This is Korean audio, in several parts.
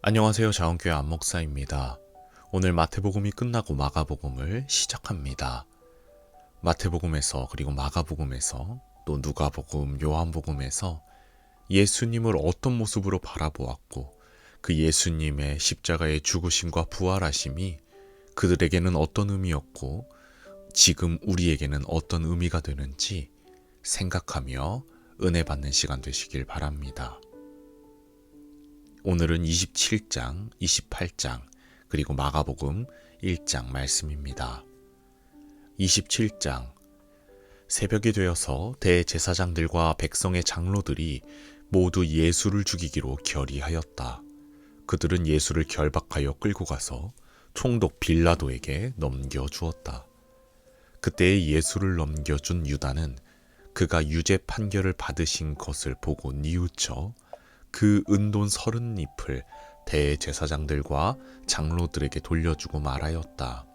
안녕하세요. 자원교회 안목사입니다. 오늘 마태복음이 끝나고 마가복음을 시작합니다. 마태복음에서 그리고 마가복음에서 또 누가복음, 요한복음에서 예수님을 어떤 모습으로 바라보았고 그 예수님의 십자가의 죽으심과 부활하심이 그들에게는 어떤 의미였고 지금 우리에게는 어떤 의미가 되는지 생각하며 은혜 받는 시간 되시길 바랍니다. 오늘은 27장, 28장, 그리고 마가복음 1장 말씀입니다. 27장, 새벽이 되어서 대제사장들과 백성의 장로들이 모두 예수를 죽이기로 결의하였다. 그들은 예수를 결박하여 끌고 가서 총독 빌라도에게 넘겨주었다. 그때 예수를 넘겨준 유다는 그가 유죄 판결을 받으신 것을 보고 뉘우쳐 그 은돈 30잎을 대제사장들과 장로들에게 돌려주고 말하였다.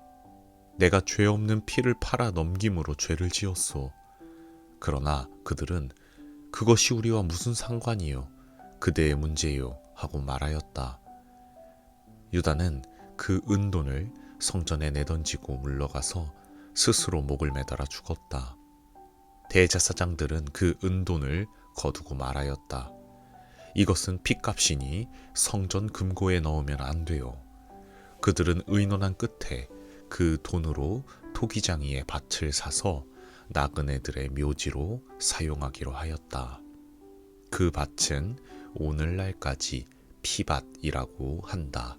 내가 죄 없는 피를 팔아 넘김으로 죄를 지었소. 그러나 그들은 그것이 우리와 무슨 상관이요? 그대의 문제요 하고 말하였다. 유다는 그 은돈을 성전에 내던지고 물러가서 스스로 목을 매달아 죽었다. 대제사장들은 그 은돈을 거두고 말하였다. 이것은 핏값이니 성전 금고에 넣으면 안 돼요. 그들은 의논한 끝에 그 돈으로 토기장이의 밭을 사서 나그네들의 묘지로 사용하기로 하였다. 그 밭은 오늘날까지 피밭이라고 한다.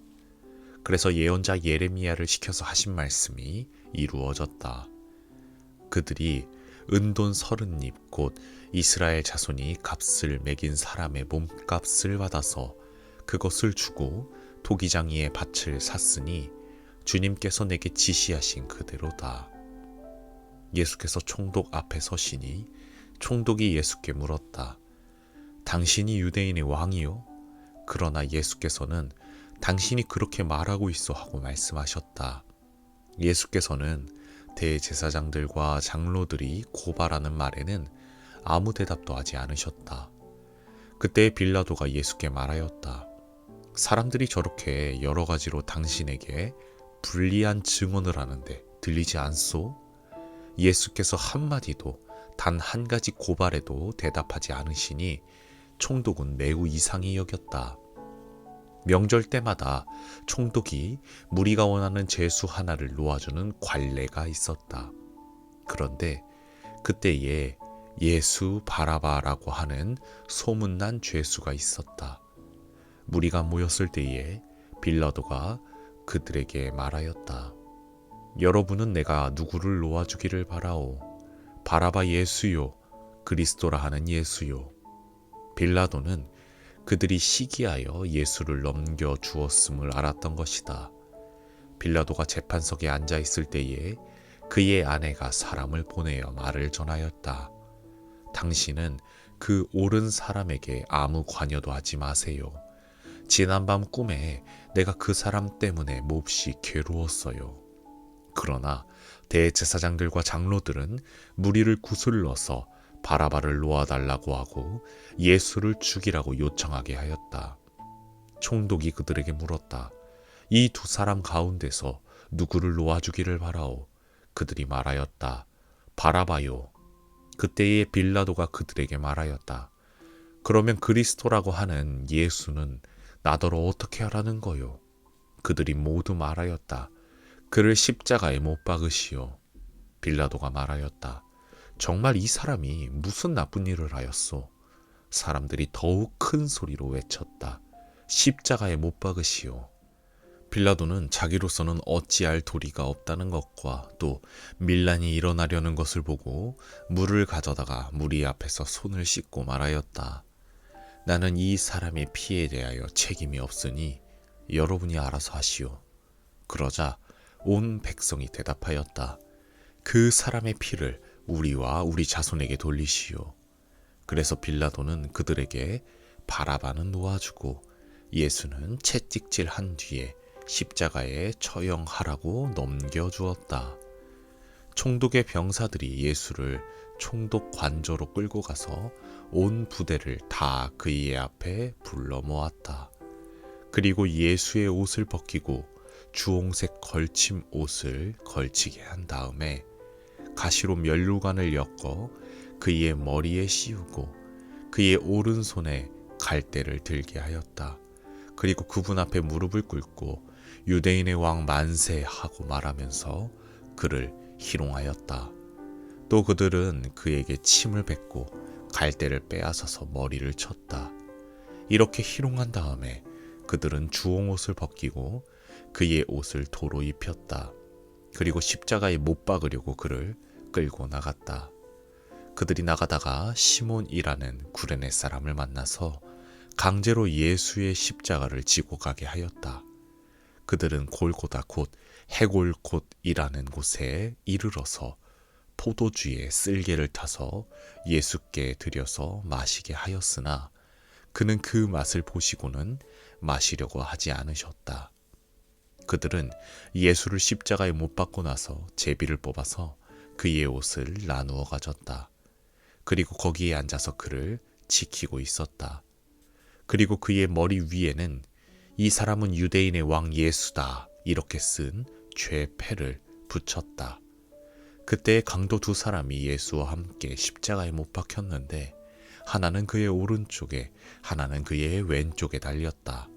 그래서 예언자 예레미야를 시켜서 하신 말씀이 이루어졌다. 그들이 은돈 30잎 곧 이스라엘 자손이 값을 매긴 사람의 몸값을 받아서 그것을 주고 토기장이의 밭을 샀으니 주님께서 내게 지시하신 그대로다. 예수께서 총독 앞에 서시니 총독이 예수께 물었다. 당신이 유대인의 왕이요? 그러나 예수께서는 당신이 그렇게 말하고 있어 하고 말씀하셨다. 예수께서는 대제사장들과 장로들이 고발하는 말에는 아무 대답도 하지 않으셨다. 그때 빌라도가 예수께 말하였다. 사람들이 저렇게 여러 가지로 당신에게 불리한 증언을 하는데 들리지 않소? 예수께서 한마디도 단 한 가지 고발에도 대답하지 않으시니 총독은 매우 이상히 여겼다. 명절 때마다 총독이 무리가 원하는 제수 하나를 놓아주는 관례가 있었다. 그런데 그때에 예수 바라바라고 하는 소문난 죄수가 있었다. 무리가 모였을 때에 빌라도가 그들에게 말하였다. 여러분은 내가 누구를 놓아주기를 바라오? 바라바 예수요, 그리스도라 하는 예수요. 빌라도는 그들이 시기하여 예수를 넘겨 주었음을 알았던 것이다. 빌라도가 재판석에 앉아 있을 때에 그의 아내가 사람을 보내어 말을 전하였다. 당신은 그 옳은 사람에게 아무 관여도 하지 마세요. 지난밤 꿈에 내가 그 사람 때문에 몹시 괴로웠어요. 그러나 대제사장들과 장로들은 무리를 구슬러서 바라바를 놓아달라고 하고 예수를 죽이라고 요청하게 하였다. 총독이 그들에게 물었다. 이 두 사람 가운데서 누구를 놓아주기를 바라오? 그들이 말하였다. 바라바요. 그때에 빌라도가 그들에게 말하였다. 그러면 그리스도라고 하는 예수는 나더러 어떻게 하라는 거요? 그들이 모두 말하였다. 그를 십자가에 못 박으시오. 빌라도가 말하였다. 정말 이 사람이 무슨 나쁜 일을 하였소? 사람들이 더욱 큰 소리로 외쳤다. 십자가에 못 박으시오. 빌라도는 자기로서는 어찌할 도리가 없다는 것과 또 밀란이 일어나려는 것을 보고 물을 가져다가 무리 앞에서 손을 씻고 말하였다. 나는 이 사람의 피에 대하여 책임이 없으니 여러분이 알아서 하시오. 그러자 온 백성이 대답하였다. 그 사람의 피를 우리와 우리 자손에게 돌리시오. 그래서 빌라도는 그들에게 바라바는 놓아주고 예수는 채찍질한 뒤에 십자가에 처형하라고 넘겨주었다. 총독의 병사들이 예수를 총독 관저로 끌고 가서 온 부대를 다 그의 앞에 불러 모았다. 그리고 예수의 옷을 벗기고 주홍색 걸침 옷을 걸치게 한 다음에 가시로 면류관을 엮어 그의 머리에 씌우고 그의 오른손에 갈대를 들게 하였다. 그리고 그분 앞에 무릎을 꿇고 유대인의 왕 만세하고 말하면서 그를 희롱하였다. 또 그들은 그에게 침을 뱉고 갈대를 빼앗아서 머리를 쳤다. 이렇게 희롱한 다음에 그들은 주홍옷을 벗기고 그의 옷을 도로 입혔다. 그리고 십자가에 못 박으려고 그를 끌고 나갔다. 그들이 나가다가 시몬이라는 구레네 사람을 만나서 강제로 예수의 십자가를 지고 가게 하였다. 그들은 골고다 곧 해골곳이라는 곳에 이르러서 포도주에 쓸개를 타서 예수께 드려서 마시게 하였으나 그는 그 맛을 보시고는 마시려고 하지 않으셨다. 그들은 예수를 십자가에 못 박고 나서 제비를 뽑아서 그의 옷을 나누어 가졌다. 그리고 거기에 앉아서 그를 지키고 있었다. 그리고 그의 머리 위에는 이 사람은 유대인의 왕 예수다 이렇게 쓴 죄패를 붙였다. 그때 강도 두 사람이 예수와 함께 십자가에 못 박혔는데 하나는 그의 오른쪽에 하나는 그의 왼쪽에 달렸다.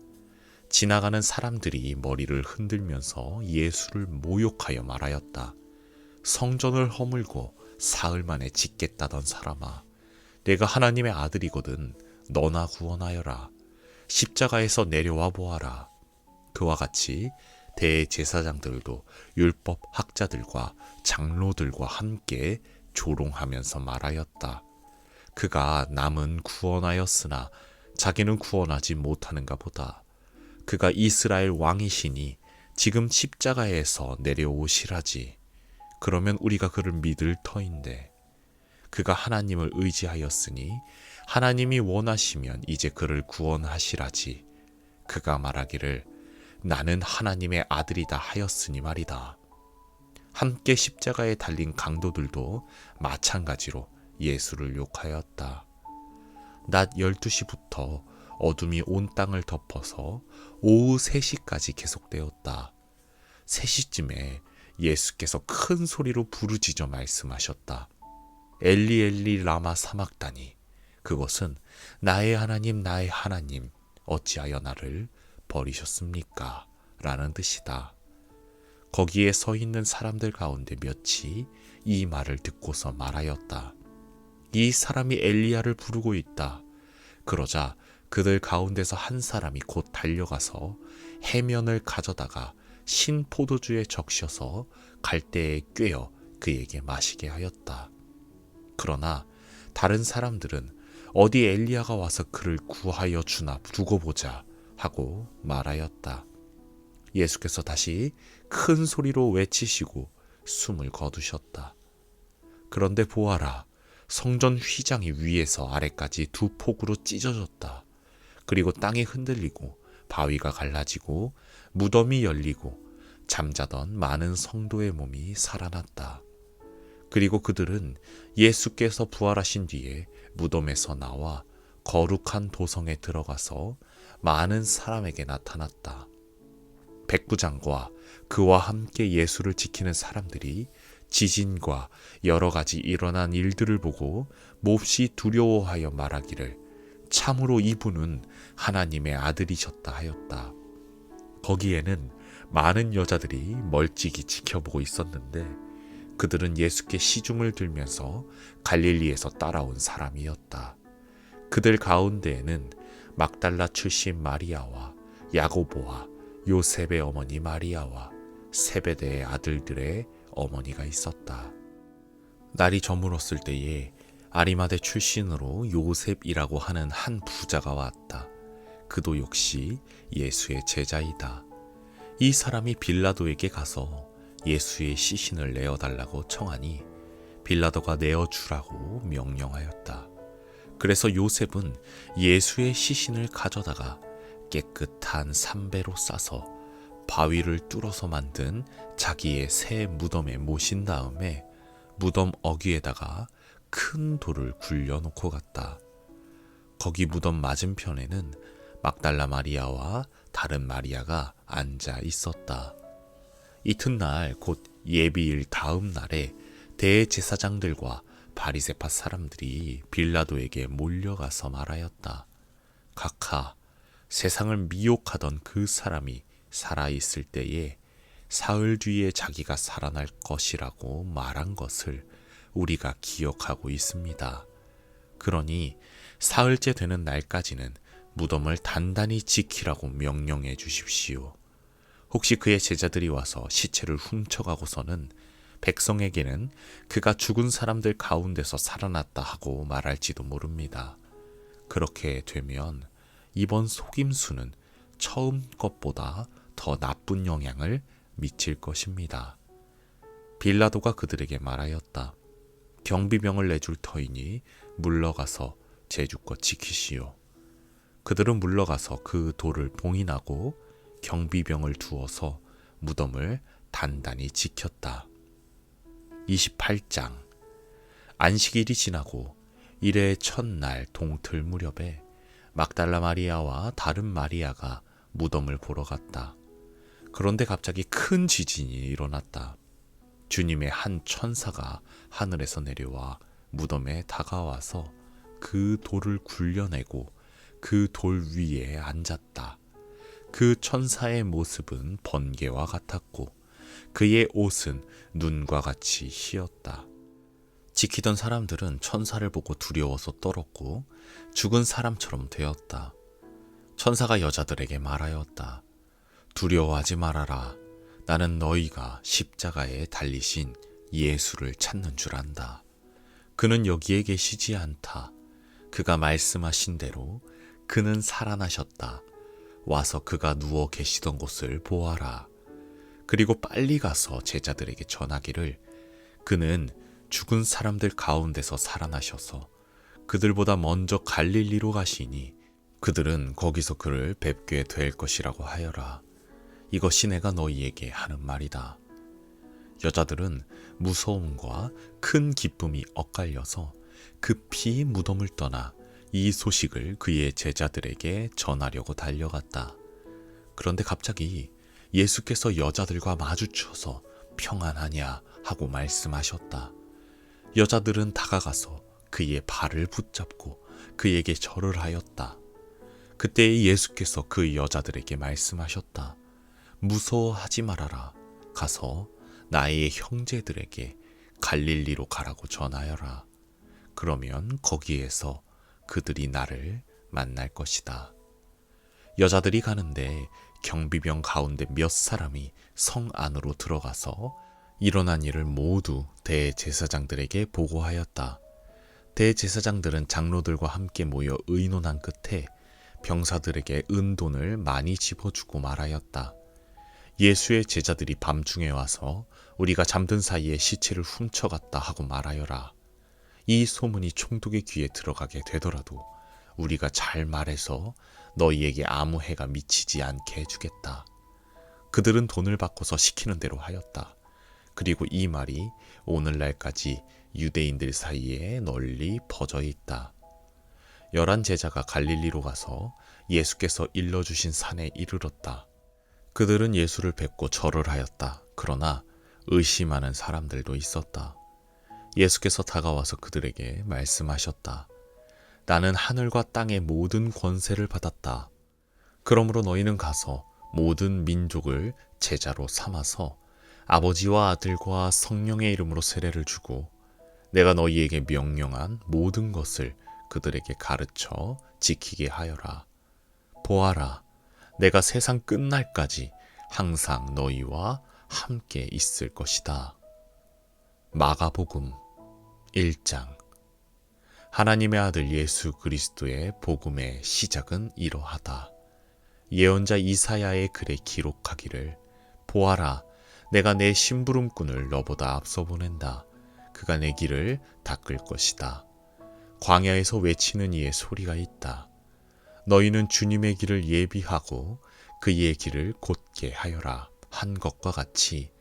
지나가는 사람들이 머리를 흔들면서 예수를 모욕하여 말하였다. 성전을 허물고 사흘 만에 짓겠다던 사람아, 내가 하나님의 아들이거든 너나 구원하여라. 십자가에서 내려와 보아라. 그와 같이 대제사장들도 율법 학자들과 장로들과 함께 조롱하면서 말하였다. 그가 남은 구원하였으나 자기는 구원하지 못하는가 보다. 그가 이스라엘 왕이시니 지금 십자가에서 내려오시라지. 그러면 우리가 그를 믿을 터인데 그가 하나님을 의지하였으니 하나님이 원하시면 이제 그를 구원하시라지. 그가 말하기를 나는 하나님의 아들이다 하였으니 말이다. 함께 십자가에 달린 강도들도 마찬가지로 예수를 욕하였다. 낮 12시부터 어둠이 온 땅을 덮어서 오후 3시까지 계속되었다. 3시쯤에 예수께서 큰 소리로 부르짖어 말씀하셨다. 엘리 엘리 라마 사막다니. 그것은 나의 하나님 어찌하여 나를 버리셨습니까? 라는 뜻이다. 거기에 서 있는 사람들 가운데 몇이 이 말을 듣고서 말하였다. 이 사람이 엘리야를 부르고 있다. 그러자 그들 가운데서 한 사람이 곧 달려가서 해면을 가져다가 신 포도주에 적셔서 갈대에 꿰어 그에게 마시게 하였다. 그러나 다른 사람들은 어디 엘리야가 와서 그를 구하여 주나 두고 보자 하고 말하였다. 예수께서 다시 큰 소리로 외치시고 숨을 거두셨다. 그런데 보아라, 성전 휘장이 위에서 아래까지 두 폭으로 찢어졌다. 그리고 땅이 흔들리고 바위가 갈라지고 무덤이 열리고 잠자던 많은 성도의 몸이 살아났다. 그리고 그들은 예수께서 부활하신 뒤에 무덤에서 나와 거룩한 도성에 들어가서 많은 사람에게 나타났다. 백부장과 그와 함께 예수를 지키는 사람들이 지진과 여러 가지 일어난 일들을 보고 몹시 두려워하여 말하기를 참으로 이분은 하나님의 아들이셨다 하였다. 거기에는 많은 여자들이 멀찍이 지켜보고 있었는데 그들은 예수께 시중을 들면서 갈릴리에서 따라온 사람이었다. 그들 가운데에는 막달라 출신 마리아와 야고보와 요셉의 어머니 마리아와 세베대의 아들들의 어머니가 있었다. 날이 저물었을 때에 아리마대 출신으로 요셉이라고 하는 한 부자가 왔다. 그도 역시 예수의 제자이다. 이 사람이 빌라도에게 가서 예수의 시신을 내어달라고 청하니 빌라도가 내어주라고 명령하였다. 그래서 요셉은 예수의 시신을 가져다가 깨끗한 삼배로 싸서 바위를 뚫어서 만든 자기의 새 무덤에 모신 다음에 무덤 어귀에다가 큰 돌을 굴려놓고 갔다. 거기 무덤 맞은편에는 막달라 마리아와 다른 마리아가 앉아 있었다. 이튿날 곧 예비일 다음 날에 대제사장들과 바리새파 사람들이 빌라도에게 몰려가서 말하였다. 각하, 세상을 미혹하던 그 사람이 살아있을 때에 사흘 뒤에 자기가 살아날 것이라고 말한 것을 우리가 기억하고 있습니다. 그러니 사흘째 되는 날까지는 무덤을 단단히 지키라고 명령해 주십시오. 혹시 그의 제자들이 와서 시체를 훔쳐가고서는 백성에게는 그가 죽은 사람들 가운데서 살아났다 하고 말할지도 모릅니다. 그렇게 되면 이번 속임수는 처음 것보다 더 나쁜 영향을 미칠 것입니다. 빌라도가 그들에게 말하였다. 경비병을 내줄 터이니 물러가서 제주껏 지키시오. 그들은 물러가서 그 돌을 봉인하고 경비병을 두어서 무덤을 단단히 지켰다. 28장. 안식일이 지나고 일의 첫날 동틀 무렵에 막달라 마리아와 다른 마리아가 무덤을 보러 갔다. 그런데 갑자기 큰 지진이 일어났다. 주님의 한 천사가 하늘에서 내려와 무덤에 다가와서 그 돌을 굴려내고 그 돌 위에 앉았다. 그 천사의 모습은 번개와 같았고 그의 옷은 눈과 같이 희었다. 지키던 사람들은 천사를 보고 두려워서 떨었고 죽은 사람처럼 되었다. 천사가 여자들에게 말하였다. 두려워하지 말아라. 나는 너희가 십자가에 달리신 예수를 찾는 줄 안다. 그는 여기에 계시지 않다. 그가 말씀하신 대로 그는 살아나셨다. 와서 그가 누워 계시던 곳을 보아라. 그리고 빨리 가서 제자들에게 전하기를 그는 죽은 사람들 가운데서 살아나셔서 그들보다 먼저 갈릴리로 가시니 그들은 거기서 그를 뵙게 될 것이라고 하여라. 이것이 내가 너희에게 하는 말이다. 여자들은 무서움과 큰 기쁨이 엇갈려서 급히 무덤을 떠나 이 소식을 그의 제자들에게 전하려고 달려갔다. 그런데 갑자기 예수께서 여자들과 마주쳐서 평안하냐 하고 말씀하셨다. 여자들은 다가가서 그의 발을 붙잡고 그에게 절을 하였다. 그때 예수께서 그 여자들에게 말씀하셨다. 무서워하지 말아라. 가서 나의 형제들에게 갈릴리로 가라고 전하여라. 그러면 거기에서 그들이 나를 만날 것이다. 여자들이 가는데 경비병 가운데 몇 사람이 성 안으로 들어가서 일어난 일을 모두 대제사장들에게 보고하였다. 대제사장들은 장로들과 함께 모여 의논한 끝에 병사들에게 은돈을 많이 집어주고 말하였다. 예수의 제자들이 밤중에 와서 우리가 잠든 사이에 시체를 훔쳐갔다 하고 말하여라. 이 소문이 총독의 귀에 들어가게 되더라도 우리가 잘 말해서 너희에게 아무 해가 미치지 않게 해주겠다. 그들은 돈을 바꿔서 시키는 대로 하였다. 그리고 이 말이 오늘날까지 유대인들 사이에 널리 퍼져 있다. 11 제자가 갈릴리로 가서 예수께서 일러주신 산에 이르렀다. 그들은 예수를 뵙고 절을 하였다. 그러나 의심하는 사람들도 있었다. 예수께서 다가와서 그들에게 말씀하셨다. 나는 하늘과 땅의 모든 권세를 받았다. 그러므로 너희는 가서 모든 민족을 제자로 삼아서 아버지와 아들과 성령의 이름으로 세례를 주고 내가 너희에게 명령한 모든 것을 그들에게 가르쳐 지키게 하여라. 보아라, 내가 세상 끝날까지 항상 너희와 함께 있을 것이다. 마가복음 1장. 하나님의 아들 예수 그리스도의 복음의 시작은 이러하다. 예언자 이사야의 글에 기록하기를 보아라, 내가 내 심부름꾼을 너보다 앞서 보낸다. 그가 내 길을 닦을 것이다. 광야에서 외치는 이의 소리가 있다. 너희는 주님의 길을 예비하고 그의 길을 곧게 하여라 한 것과 같이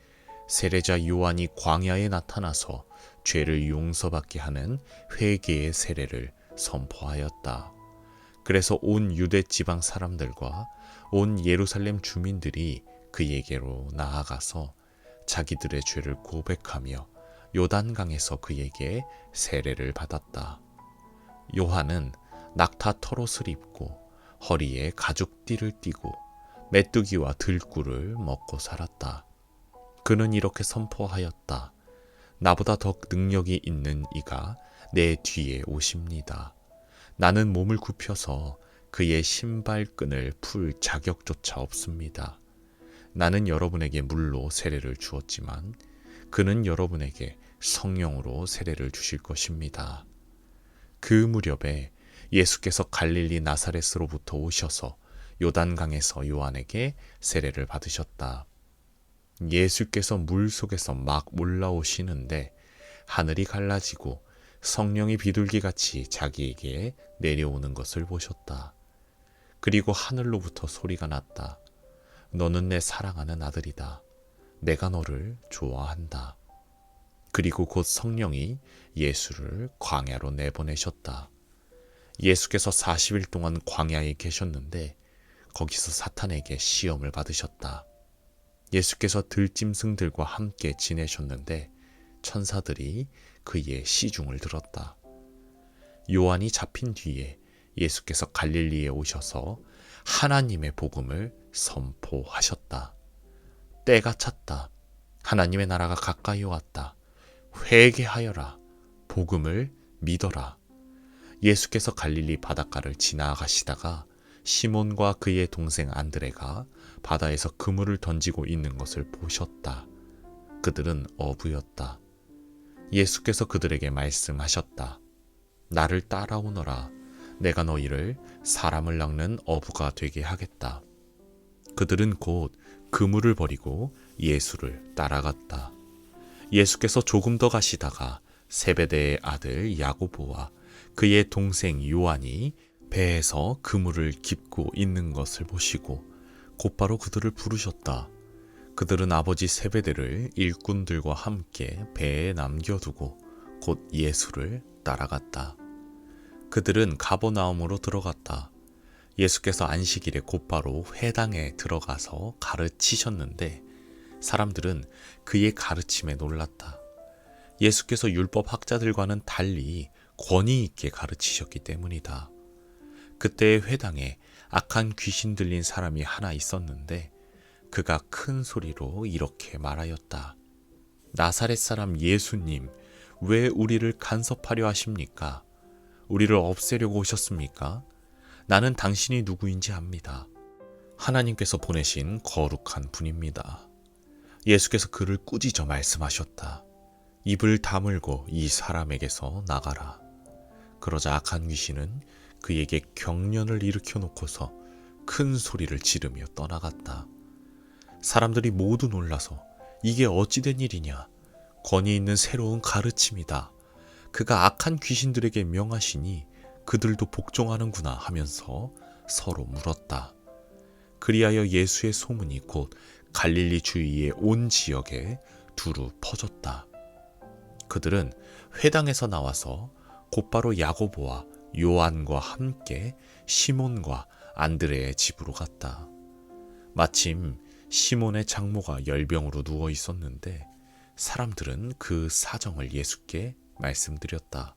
세례자 요한이 광야에 나타나서 죄를 용서받게 하는 회개의 세례를 선포하였다. 그래서 온 유대 지방 사람들과 온 예루살렘 주민들이 그에게로 나아가서 자기들의 죄를 고백하며 요단강에서 그에게 세례를 받았다. 요한은 낙타 털옷을 입고 허리에 가죽띠를 띠고 메뚜기와 들꿀을 먹고 살았다. 그는 이렇게 선포하였다. 나보다 더 능력이 있는 이가 내 뒤에 오십니다. 나는 몸을 굽혀서 그의 신발끈을 풀 자격조차 없습니다. 나는 여러분에게 물로 세례를 주었지만 그는 여러분에게 성령으로 세례를 주실 것입니다. 그 무렵에 예수께서 갈릴리 나사렛으로부터 오셔서 요단강에서 요한에게 세례를 받으셨다. 예수께서 물 속에서 막 올라오시는데 하늘이 갈라지고 성령이 비둘기같이 자기에게 내려오는 것을 보셨다. 그리고 하늘로부터 소리가 났다. 너는 내 사랑하는 아들이다. 내가 너를 좋아한다. 그리고 곧 성령이 예수를 광야로 내보내셨다. 예수께서 40일 동안 광야에 계셨는데 거기서 사탄에게 시험을 받으셨다. 예수께서 들짐승들과 함께 지내셨는데 천사들이 그의 시중을 들었다. 요한이 잡힌 뒤에 예수께서 갈릴리에 오셔서 하나님의 복음을 선포하셨다. 때가 찼다. 하나님의 나라가 가까이 왔다. 회개하여라. 복음을 믿어라. 예수께서 갈릴리 바닷가를 지나가시다가 시몬과 그의 동생 안드레가 바다에서 그물을 던지고 있는 것을 보셨다. 그들은 어부였다. 예수께서 그들에게 말씀하셨다. 나를 따라오너라. 내가 너희를 사람을 낚는 어부가 되게 하겠다. 그들은 곧 그물을 버리고 예수를 따라갔다. 예수께서 조금 더 가시다가 세베대의 아들 야고보와 그의 동생 요한이 배에서 그물을 깁고 있는 것을 보시고 곧바로 그들을 부르셨다. 그들은 아버지 세베대를 일꾼들과 함께 배에 남겨두고 곧 예수를 따라갔다. 그들은 가버나움으로 들어갔다. 예수께서 안식일에 곧바로 회당에 들어가서 가르치셨는데 사람들은 그의 가르침에 놀랐다. 예수께서 율법 학자들과는 달리 권위 있게 가르치셨기 때문이다. 그때의 회당에 악한 귀신 들린 사람이 하나 있었는데 그가 큰 소리로 이렇게 말하였다. 나사렛 사람 예수님, 왜 우리를 간섭하려 하십니까? 우리를 없애려고 오셨습니까? 나는 당신이 누구인지 압니다. 하나님께서 보내신 거룩한 분입니다. 예수께서 그를 꾸짖어 말씀하셨다. 입을 다물고 이 사람에게서 나가라. 그러자 악한 귀신은 그에게 경련을 일으켜 놓고서 큰 소리를 지르며 떠나갔다. 사람들이 모두 놀라서 이게 어찌된 일이냐? 권위 있는 새로운 가르침이다. 그가 악한 귀신들에게 명하시니 그들도 복종하는구나 하면서 서로 물었다. 그리하여 예수의 소문이 곧 갈릴리 주위의 온 지역에 두루 퍼졌다. 그들은 회당에서 나와서 곧바로 야고보와 요한과 함께 시몬과 안드레의 집으로 갔다. 마침 시몬의 장모가 열병으로 누워 있었는데 사람들은 그 사정을 예수께 말씀드렸다.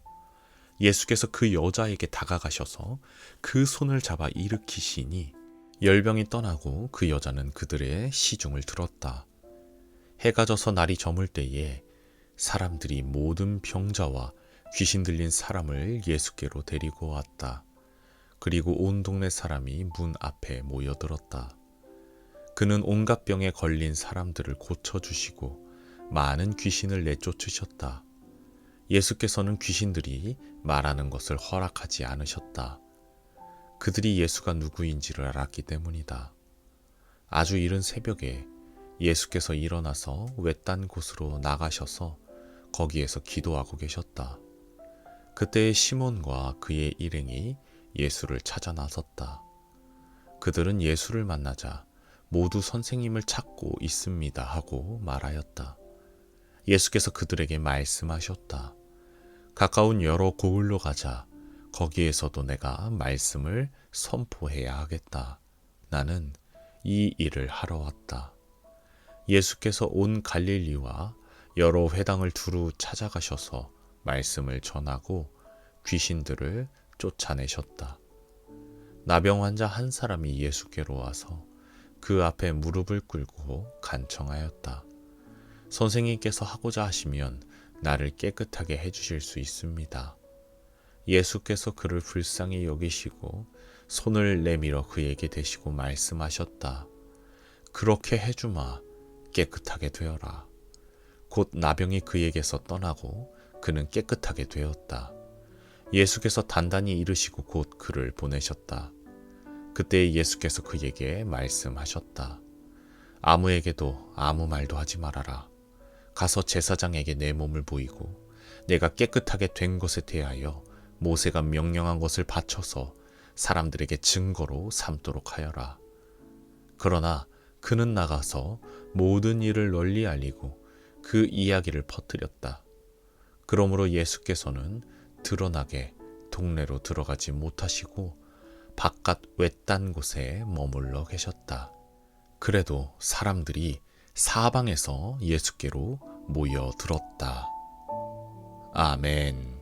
예수께서 그 여자에게 다가가셔서 그 손을 잡아 일으키시니 열병이 떠나고 그 여자는 그들의 시중을 들었다. 해가 져서 날이 저물 때에 사람들이 모든 병자와 귀신 들린 사람을 예수께로 데리고 왔다. 그리고 온 동네 사람이 문 앞에 모여들었다. 그는 온갖 병에 걸린 사람들을 고쳐주시고 많은 귀신을 내쫓으셨다. 예수께서는 귀신들이 말하는 것을 허락하지 않으셨다. 그들이 예수가 누구인지를 알았기 때문이다. 아주 이른 새벽에 예수께서 일어나서 외딴 곳으로 나가셔서 거기에서 기도하고 계셨다. 그때의 시몬과 그의 일행이 예수를 찾아 나섰다. 그들은 예수를 만나자 모두 선생님을 찾고 있습니다 하고 말하였다. 예수께서 그들에게 말씀하셨다. 가까운 여러 고을로 가자. 거기에서도 내가 말씀을 선포해야 하겠다. 나는 이 일을 하러 왔다. 예수께서 온 갈릴리와 여러 회당을 두루 찾아가셔서 말씀을 전하고 귀신들을 쫓아내셨다. 나병 환자 한 사람이 예수께로 와서 그 앞에 무릎을 꿇고 간청하였다. 선생님께서 하고자 하시면 나를 깨끗하게 해주실 수 있습니다. 예수께서 그를 불쌍히 여기시고 손을 내밀어 그에게 대시고 말씀하셨다. 그렇게 해주마. 깨끗하게 되어라. 곧 나병이 그에게서 떠나고 그는 깨끗하게 되었다. 예수께서 단단히 이르시고 곧 그를 보내셨다. 그때 예수께서 그에게 말씀하셨다. 아무에게도 아무 말도 하지 말아라. 가서 제사장에게 내 몸을 보이고 내가 깨끗하게 된 것에 대하여 모세가 명령한 것을 바쳐서 사람들에게 증거로 삼도록 하여라. 그러나 그는 나가서 모든 일을 널리 알리고 그 이야기를 퍼뜨렸다. 그러므로 예수께서는 드러나게 동네로 들어가지 못하시고 바깥 외딴 곳에 머물러 계셨다. 그래도 사람들이 사방에서 예수께로 모여들었다. 아멘.